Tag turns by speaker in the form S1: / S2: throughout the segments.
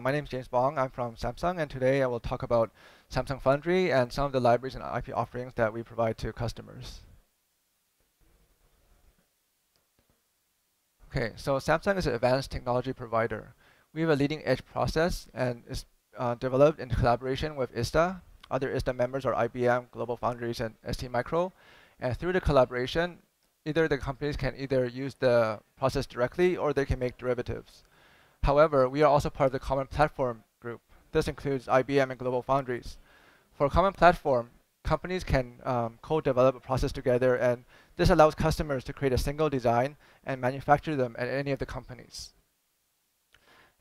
S1: My name is James Bong. I'm from Samsung, and today I will talk about Samsung Foundry and some of the libraries and IP offerings that we provide to customers. Okay, so Samsung is an advanced technology provider. We have a leading edge process and is developed in collaboration with ISTA. Other ISTA members are IBM, Global Foundries, and STMicro. And through the collaboration, either the companies can either use the process directly or they can make derivatives. However, we are also part of the Common Platform group. This includes IBM and Global Foundries. For a common platform, companies can co-develop a process together, and this allows customers to create a single design and manufacture them at any of the companies.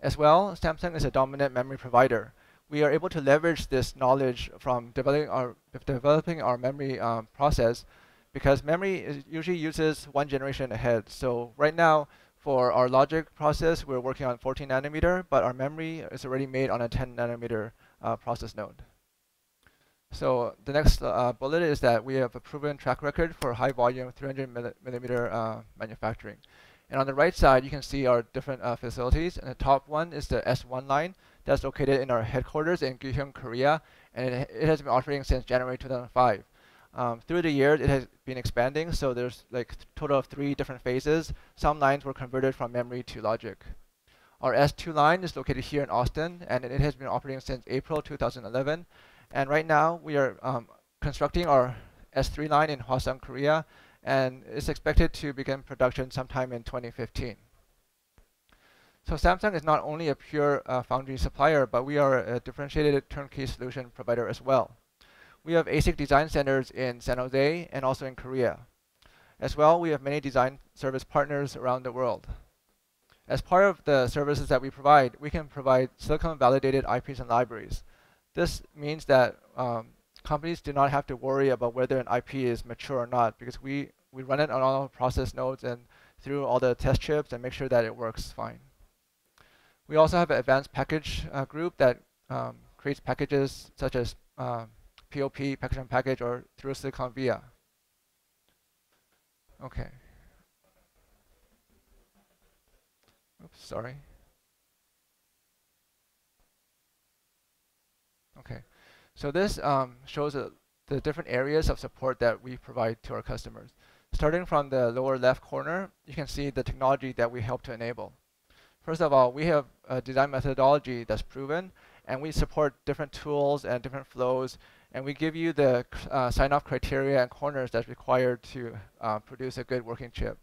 S1: As well, Samsung is a dominant memory provider. We are able to leverage this knowledge from developing our memory process, because memory usually uses one generation ahead. So right now, for our logic process, we're working on 14 nanometer, but our memory is already made on a 10 nanometer process node. So the next bullet is that we have a proven track record for high volume 300 millimeter manufacturing. And on the right side, you can see our different facilities. And the top one is the S1 line that's located in our headquarters in Gyeong, Korea, and it has been operating since January 2005. Through the years, it has been expanding, so there's like a total of 3 different phases. Some lines were converted from memory to logic. Our S2 line is located here in Austin, and it has been operating since April 2011. And right now, we are constructing our S3 line in Hwaseong, Korea, and it's expected to begin production sometime in 2015. So Samsung is not only a pure foundry supplier, but we are a differentiated turnkey solution provider as well. We have ASIC design centers in San Jose and also in Korea. As well, we have many design service partners around the world. As part of the services that we provide, we can provide silicon-validated IPs and libraries. This means that companies do not have to worry about whether an IP is mature or not, because we run it on all process nodes and through all the test chips and make sure that it works fine. We also have an advanced package group that creates packages such as POP, package on package, or through Silicon Via. Okay. Oops, sorry. Okay. So this shows the different areas of support that we provide to our customers. Starting from the lower left corner, you can see the technology that we help to enable. First of all, we have a design methodology that's proven, and we support different tools and different flows, and we give you the sign-off criteria and corners that's required to produce a good working chip.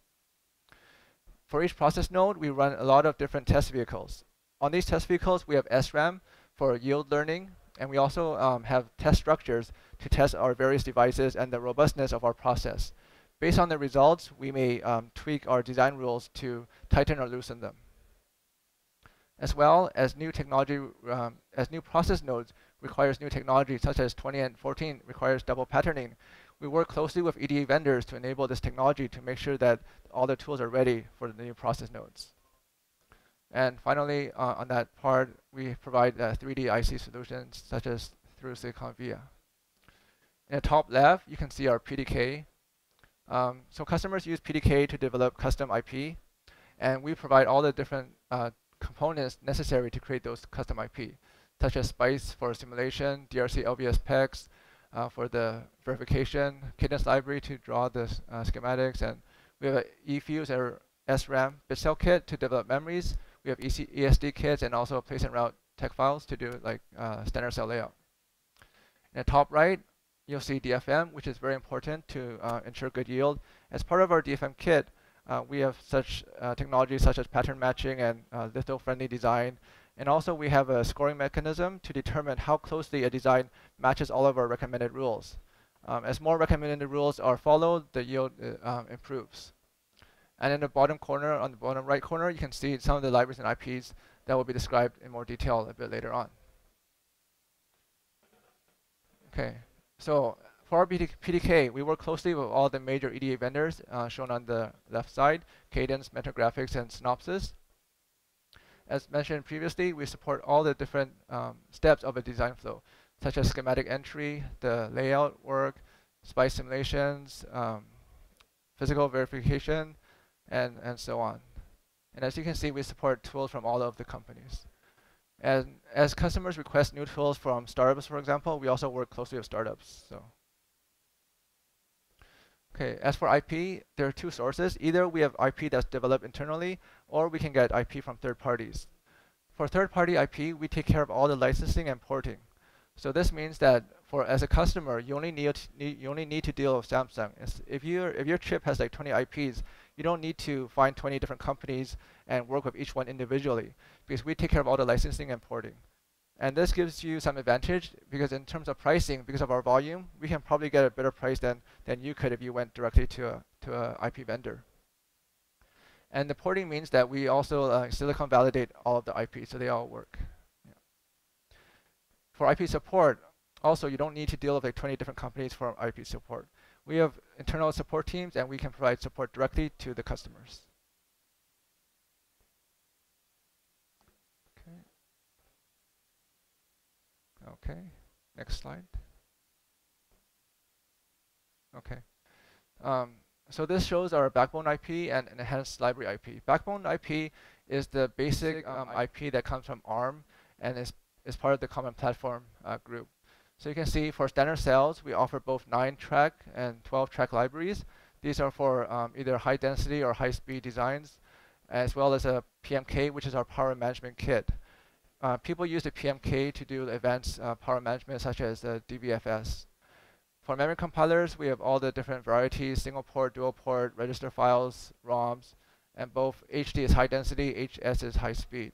S1: For each process node, we run a lot of different test vehicles. On these test vehicles, we have SRAM for yield learning, and we also have test structures to test our various devices and the robustness of our process. Based on the results, we may tweak our design rules to tighten or loosen them. As well as new technology, as new process nodes requires new technology, such as 20 and 14 requires double patterning. We work closely with EDA vendors to enable this technology to make sure that all the tools are ready for the new process nodes. And finally, on that part, we provide 3D IC solutions, such as through Silicon Via. In the top left, you can see our PDK. So customers use PDK to develop custom IP, and we provide all the different components necessary to create those custom IP, such as SPICE for simulation, DRC LVS PEX for the verification, cadence library to draw the schematics, and we have an eFuse or SRAM bit cell kit to develop memories. We have ESD kits and also place and route tech files to do like standard cell layout. In the top right, you'll see DFM, which is very important to ensure good yield. As part of our DFM kit, we have such technologies such as pattern matching and litho-friendly design. And also we have a scoring mechanism to determine how closely a design matches all of our recommended rules. As more recommended rules are followed, the yield improves. And in the bottom corner, on the bottom right corner, you can see some of the libraries and IPs that will be described in more detail a bit later on. Okay, so for our PDK, we work closely with all the major EDA vendors shown on the left side, Cadence, Metagraphics, and Synopsys. As mentioned previously, we support all the different steps of a design flow, such as schematic entry, the layout work, SPICE simulations, physical verification, and so on. And as you can see, we support tools from all of the companies. And as customers request new tools from startups, for example, we also work closely with startups. So, okay, as for IP, there are two sources. Either we have IP that's developed internally, or we can get IP from third parties. For third-party IP, we take care of all the licensing and porting. So this means that as a customer, you only need to deal with Samsung. If your chip has like 20 IPs, you don't need to find 20 different companies and work with each one individually, because we take care of all the licensing and porting. And this gives you some advantage because in terms of pricing, because of our volume, we can probably get a better price than you could if you went directly to a IP vendor. And the porting means that we also silicon validate all of the IP, so they all work. Yeah. For IP support, also you don't need to deal with like 20 different companies for IP support. We have internal support teams, and we can provide support directly to the customers. Okay. Okay. Next slide. Okay. So this shows our backbone IP and enhanced library IP. Backbone IP is the basic IP that comes from ARM and is part of the common platform group. So you can see for standard cells, we offer both 9-track and 12-track libraries. These are for either high density or high speed designs, as well as a PMK, which is our power management kit. People use the PMK to do advanced power management, such as DBFS. For memory compilers, we have all the different varieties: single port, dual port, register files, ROMs, and both HD is high density, HS is high speed.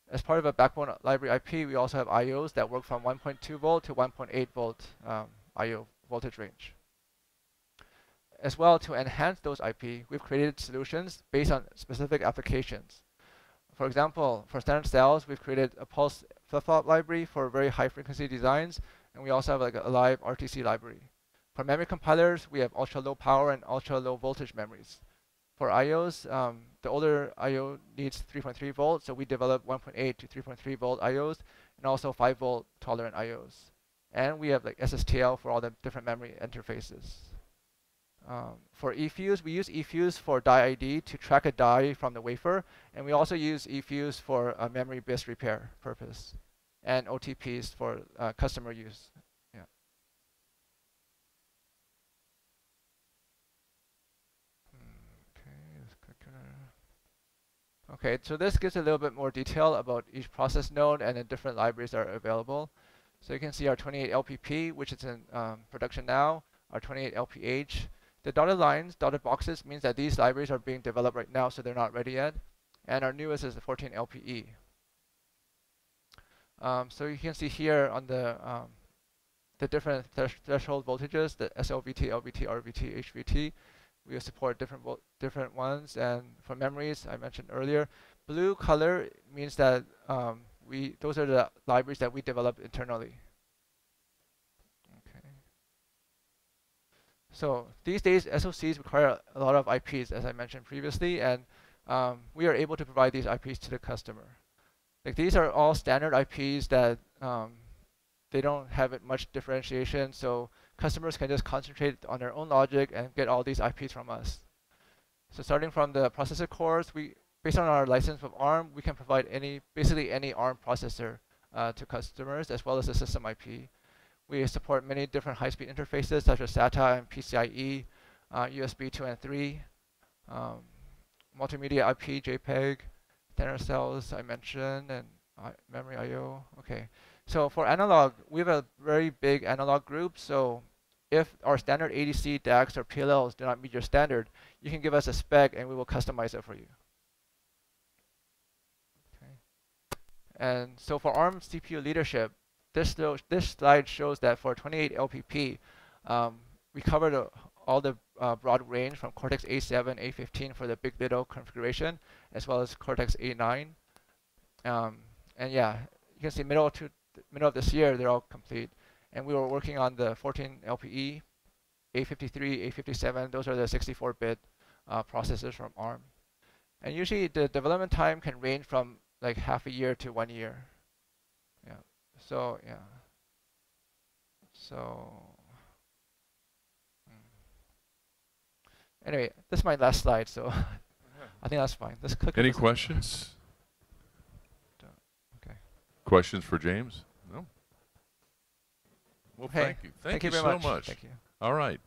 S1: As part of a backbone library IP, we also have IOs that work from 1.2 volt to 1.8 volt IO voltage range. As well, to enhance those IP, we've created solutions based on specific applications. For example, for standard cells, we've created a pulse flip-flop library for very high frequency designs, and we also have like a live RTC library. For memory compilers, we have ultra low power and ultra low voltage memories. For IOs, the older IO needs 3.3 volts, so we develop 1.8 to 3.3 volt IOs, and also 5 volt tolerant IOs. And we have like SSTL for all the different memory interfaces. For eFuse, we use eFuse for die ID to track a die from the wafer, and we also use eFuse for a memory BIS repair purpose, and OTPs for customer use. Yeah. Okay, so this gives a little bit more detail about each process node and the different libraries that are available. So you can see our 28 LPP, which is in production now, our 28 LPH. The dotted lines, dotted boxes, means that these libraries are being developed right now, so they're not ready yet. And our newest is the 14 LPE. So you can see here on the different threshold voltages, the SLVT, LVT, RVT, HVT. We support different ones. And for memories, I mentioned earlier, blue color means that those are the libraries that we develop internally. Okay. So these days, SoCs require a lot of IPs, as I mentioned previously, and we are able to provide these IPs to the customer. Like these are all standard IPs that they don't have much differentiation, so customers can just concentrate on their own logic and get all these IPs from us. So starting from the processor cores, based on our license with ARM, we can provide basically any ARM processor to customers, as well as the system IP. We support many different high-speed interfaces such as SATA and PCIe, USB 2 and 3, multimedia IP, JPEG, standard cells I mentioned, and memory I/O. Okay. So for analog, we have a very big analog group. So if our standard ADC, DACs, or PLLs do not meet your standard, you can give us a spec and we will customize it for you. Okay. And so for ARM CPU leadership, this slide shows that for 28 LPP, we covered all the broad range from Cortex A7, A15 for the big little configuration, as well as Cortex A9. And yeah, you can see middle of this year, they're all complete. And we were working on the 14 LPE, A53, A57. Those are the 64-bit processors from ARM. And usually the development time can range from like half a year to 1 year. Yeah. So yeah. So anyway, this is my last slide. So I think that's fine. Let's click.
S2: Any questions? Questions for James? No? Well,
S1: Okay.
S2: thank you. Thank you
S1: very
S2: so
S1: much.
S2: much.
S1: Thank you.
S2: All right.